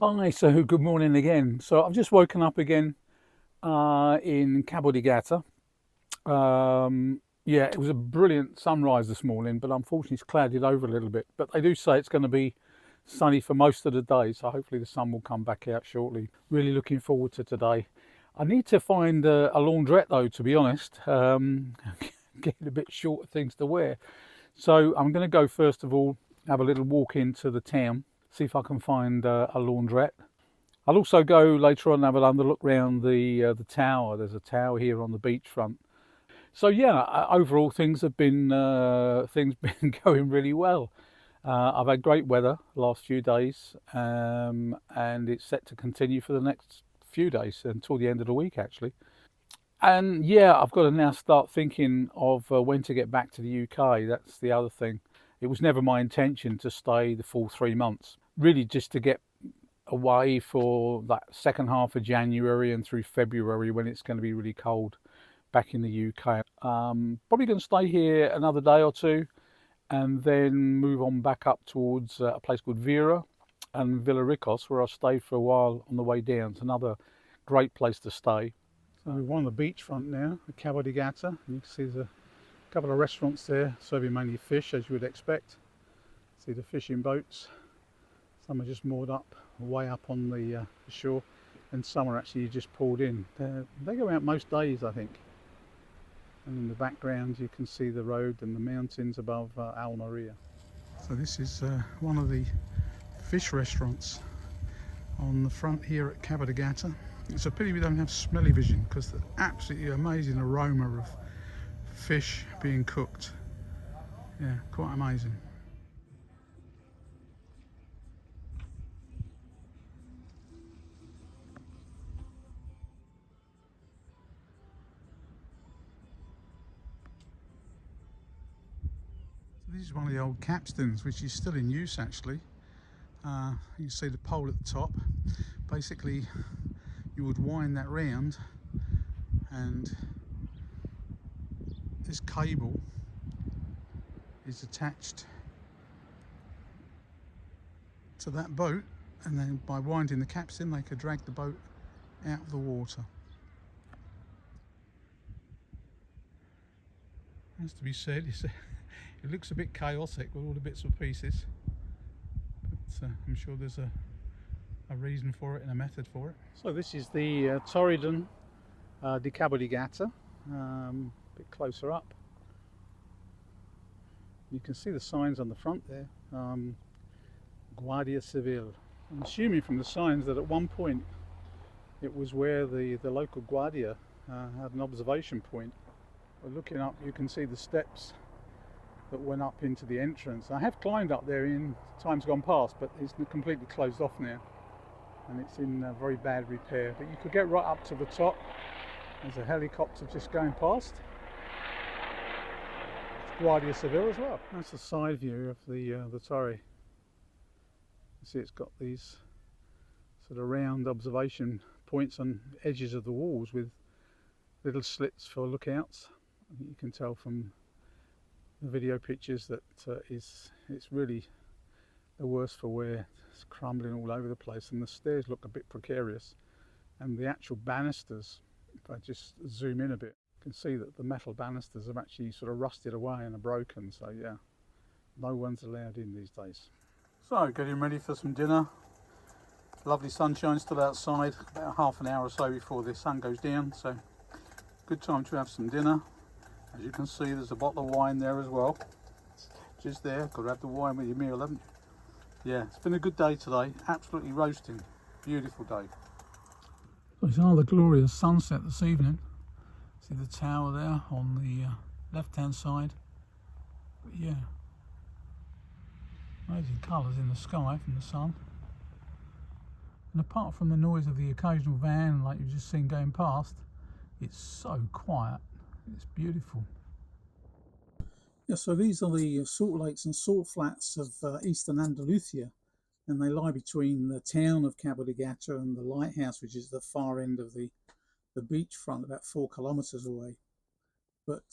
Hi, so good morning again. So I've just woken up again in Cabo de Gata. Yeah, it was a brilliant sunrise this morning, but unfortunately it's clouded over a little bit. But they do say it's going to be sunny for most of the day, so hopefully the sun will come back out shortly. Really looking forward to today. I need to find a laundrette though, to be honest. Getting a bit short of things to wear. So I'm going to go first of all, have a little walk into the town, see if I can find a laundrette. I'll also go later on and have another look round the tower. There's a tower here on the beachfront. So yeah, overall things have been going really well. I've had great weather the last few days, and it's set to continue for the next few days until the end of the week actually. And yeah, I've got to now start thinking of when to get back to the UK. That's the other thing. It was never my intention to stay the full 3 months. Really just to get away for that second half of January and through February when it's going to be really cold back in the UK. Probably going to stay here another day or two and then move on back up towards a place called Vera and Villaricos, where I stayed for a while on the way down. It's another great place to stay. So we're on the beachfront now, the Cabo de Gata. You can see there's a couple of restaurants there serving mainly fish, as you would expect. See the fishing boats. Some are just moored up, way up on the shore, and some are actually just pulled in. They go out most days, I think. And in the background you can see the road and the mountains above Almeria. So this is one of the fish restaurants on the front here at Cabo de Gata. It's a pity we don't have smelly vision because the absolutely amazing aroma of fish being cooked. Yeah, quite amazing. This is one of the old capstans, which is still in use actually. You can see the pole at the top. Basically, you would wind that round, and this cable is attached to that boat, and then by winding the capstan, they could drag the boat out of the water. Has to be said, it looks a bit chaotic with all the bits and pieces, but I'm sure there's a reason for it and a method for it. So this is the Torridon di Cabo di Gata, a bit closer up. You can see the signs on the front there, Guardia Civil. I'm assuming from the signs that at one point it was where the local Guardia had an observation point. But looking up you can see the steps that went up into the entrance. I have climbed up there in times gone past, but it's completely closed off now and it's in very bad repair. But you could get right up to the top. There's a helicopter just going past. It's Guardia Civil as well. That's a side view of the torre. You see it's got these sort of round observation points on edges of the walls with little slits for lookouts. I think you can tell from the video pictures that it's really the worse for wear. It's crumbling all over the place and the stairs look a bit precarious, and the actual banisters, if I just zoom in a bit, you can see that the metal banisters have actually sort of rusted away and are broken. So yeah, no one's allowed in these days. So getting ready for some dinner. Lovely sunshine still outside, about half an hour or so before the sun goes down, so good time to have some dinner. As you can see, there's a bottle of wine there as well. Just there, got to have the wine with your meal, haven't you? Yeah, it's been a good day today, absolutely roasting. Beautiful day. So it's another glorious sunset this evening. See the tower there on the left hand side. But yeah, amazing colours in the sky from the sun. And apart from the noise of the occasional van like you've just seen going past, it's so quiet. It's beautiful. Yeah, so these are the salt lakes and salt flats of eastern Andalucia, and they lie between the town of Cabo de Gata and the lighthouse, which is the far end of the beachfront, about 4 kilometres away. But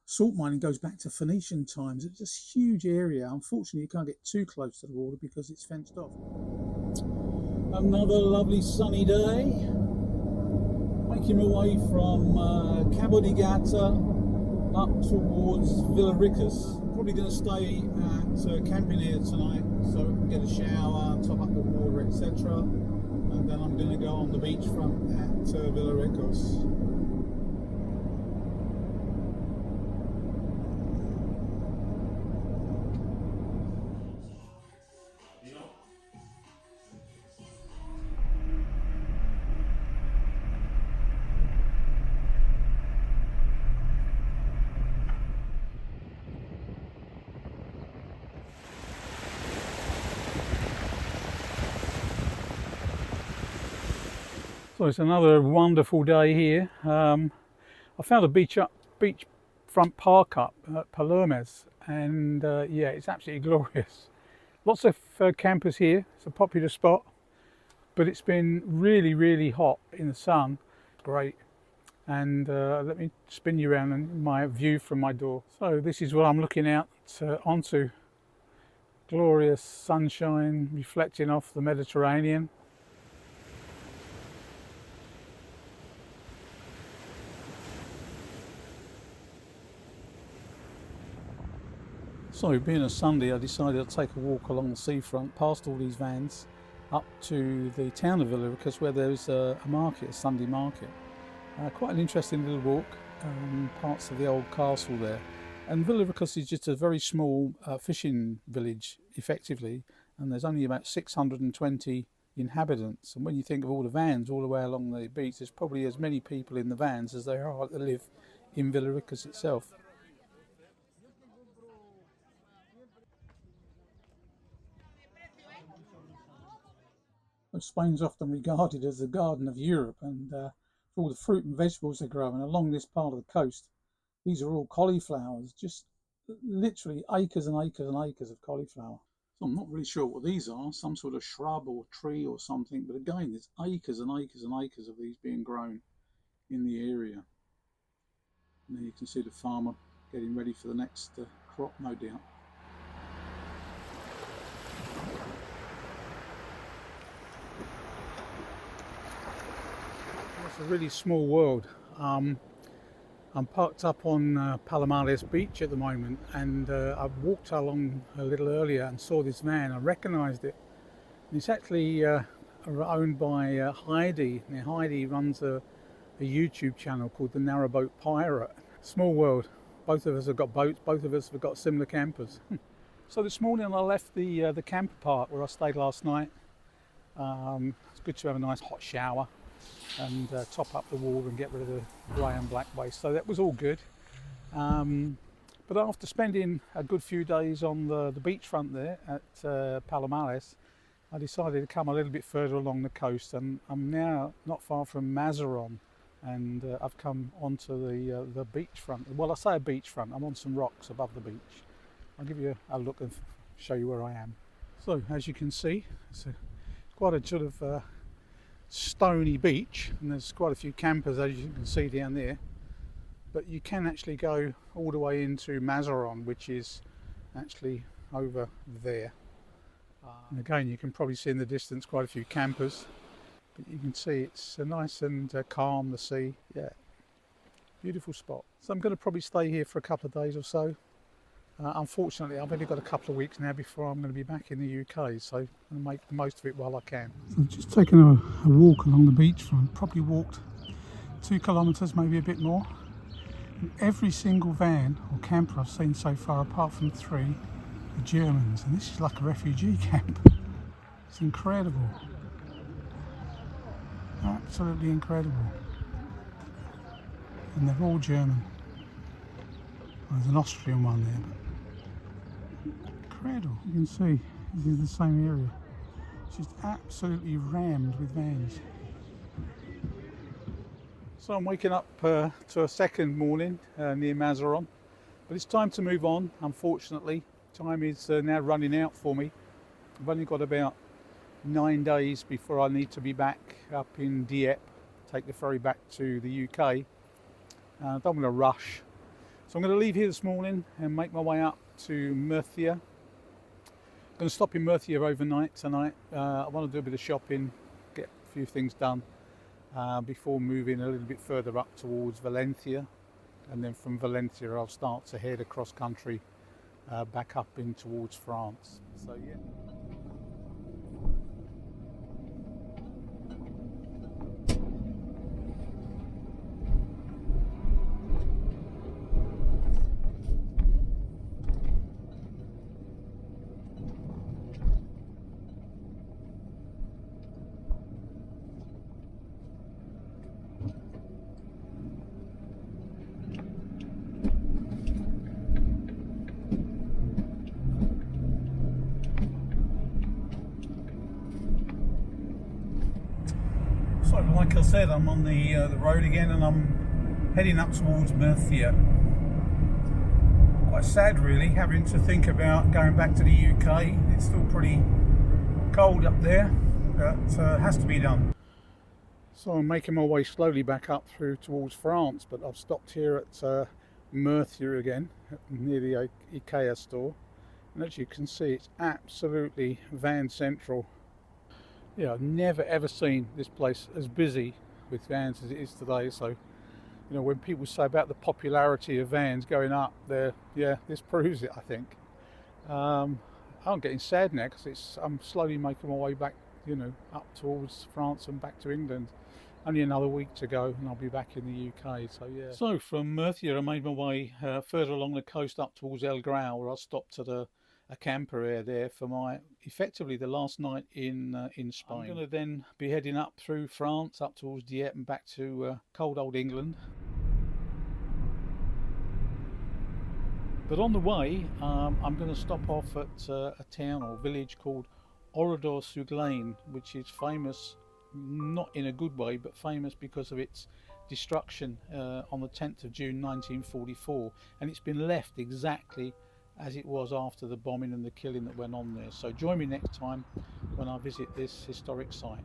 salt mining goes back to Phoenician times. It's a huge area. Unfortunately, you can't get too close to the water because it's fenced off. Another lovely sunny day. Making my way from Cabo de Gata up towards Villaricos. Probably going to stay at camping here tonight so we can get a shower, top up the water, etc. And then I'm going to go on the beachfront at Villaricos. So it's another wonderful day here. I found a beachfront park up at Palomares, and yeah, it's absolutely glorious. Lots of campers here. It's a popular spot, but it's been really hot in the sun. Great. And let me spin you around and my view from my door. So this is what I'm looking out onto. Glorious sunshine reflecting off the Mediterranean. So being a Sunday, I decided to take a walk along the seafront past all these vans up to the town of Villaricos, where there's a market, a Sunday market. Quite an interesting little walk, parts of the old castle there. And Villaricos is just a very small fishing village, effectively, and there's only about 620 inhabitants. And when you think of all the vans all the way along the beach, there's probably as many people in the vans as there are that live in Villaricos itself. Spain's often regarded as the garden of Europe, and for all the fruit and vegetables they grow, and along this part of the coast, these are all cauliflowers, just literally acres and acres and acres of cauliflower. So I'm not really sure what these are, some sort of shrub or tree or something, but again, there's acres and acres and acres of these being grown in the area. And there you can see the farmer getting ready for the next crop, no doubt. It's a really small world. I'm parked up on Palomares beach at the moment, and I walked along a little earlier and saw this van. I recognised it. It's actually owned by Heidi. Now, Heidi runs a YouTube channel called the Narrowboat Pirate. Small world. Both of us have got boats. Both of us have got similar campers. So this morning I left the camper park where I stayed last night. It's good to have a nice hot shower and top up the water and get rid of the grey and black waste, so that was all good. But after spending a good few days on the beachfront there at Palomares, I decided to come a little bit further along the coast, and I'm now not far from Mazarrón, and I've come onto the beachfront. Well, I say a beachfront, I'm on some rocks above the beach. I'll give you a look and show you where I am. So as you can see, it's quite a sort of stony beach, and there's quite a few campers, as you can see down there, but you can actually go all the way into Mazarrón, which is actually over there. And again, you can probably see in the distance quite a few campers, but you can see it's nice and calm, the sea. Yeah, beautiful spot. So I'm going to probably stay here for a couple of days or so. Unfortunately, I've only got a couple of weeks now before I'm going to be back in the UK, so I'm going to make the most of it while I can. So I've just taken a walk along the beachfront, probably walked 2 kilometres, maybe a bit more. And every single van or camper I've seen so far, apart from 3, are Germans, and this is like a refugee camp. It's incredible. Absolutely incredible. And they're all German. Well, there's an Austrian one there, but incredible. You can see this is the same area. It's just absolutely rammed with vans. So I'm waking up to a second morning near Mazarrón, but it's time to move on. Unfortunately, time is now running out for me. I've only got about 9 days before I need to be back up in Dieppe, take the ferry back to the UK. I don't want to rush. So I'm going to leave here this morning and make my way up to Murcia. I'm going to stop in Murcia overnight tonight. I want to do a bit of shopping few things done before moving a little bit further up towards Valencia, and then from Valencia I'll start to head across country back up in towards France. So yeah. So like I said, I'm on the road again, and I'm heading up towards Murcia. Quite sad really, having to think about going back to the UK. It's still pretty cold up there, but has to be done. So I'm making my way slowly back up through towards France, but I've stopped here at Murcia again, near the IKEA store. And as you can see, it's absolutely van central. Yeah, I've never ever seen this place as busy with vans as it is today. So, you know, when people say about the popularity of vans going up there, yeah, this proves it, I think. I'm getting sad now because I'm slowly making my way back, you know, up towards France and back to England. Only another week to go and I'll be back in the UK, so yeah. So from Murcia I made my way further along the coast up towards El Grau, where I stopped at a camper area there for my, effectively the last night in Spain. I'm going to then be heading up through France, up towards Dieppe and back to cold old England. But on the way, I'm going to stop off at a town or village called Oradour-sur-Glane, which is famous, not in a good way, but famous because of its destruction on the 10th of June 1944, and it's been left exactly as it was after the bombing and the killing that went on there. So join me next time when I visit this historic site.